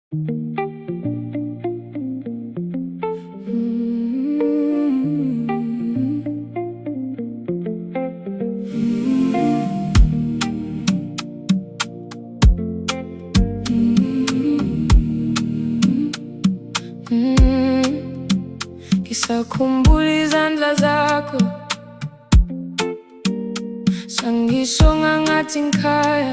Ngisakhumbula izandla zakho sangisho ngathi ngikhaya.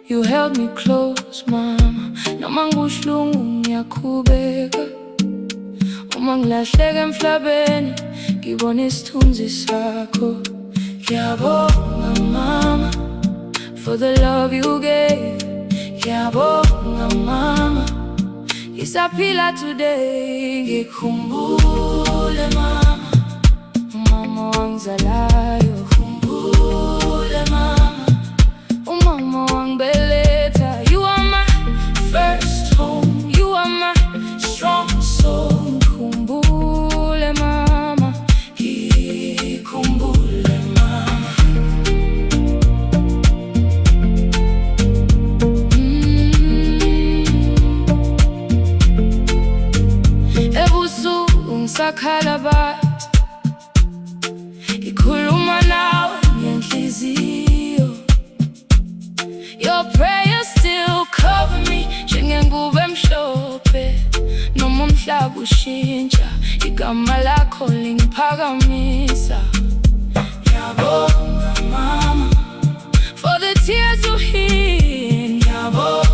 You held me close mama, noma ngibuhlungu ngiyakhubeka. Uma ngilahleka emhlabeni ngibona isithunzi sakho. Ngiyabonga mama for the love you gave. Ngiyabonga mama, ngisaphila today. Ngikhumbule mama, umama wangizalayo. Ngikhumbule mama, umama wangibeletha. You are my first home, you are my strong soul. Ngikhumbule mama, ngikhumbule mama. Ebusuku ngisakhala bathi ikhuluma nawe ngenhliziyo. Your prayers still cover me njengengubo emhlophe. Noma umhlaba ushintsha, igama lakho lingiphakamisa. Ngiyabonga mama for the tears you heal. Ngiyabonga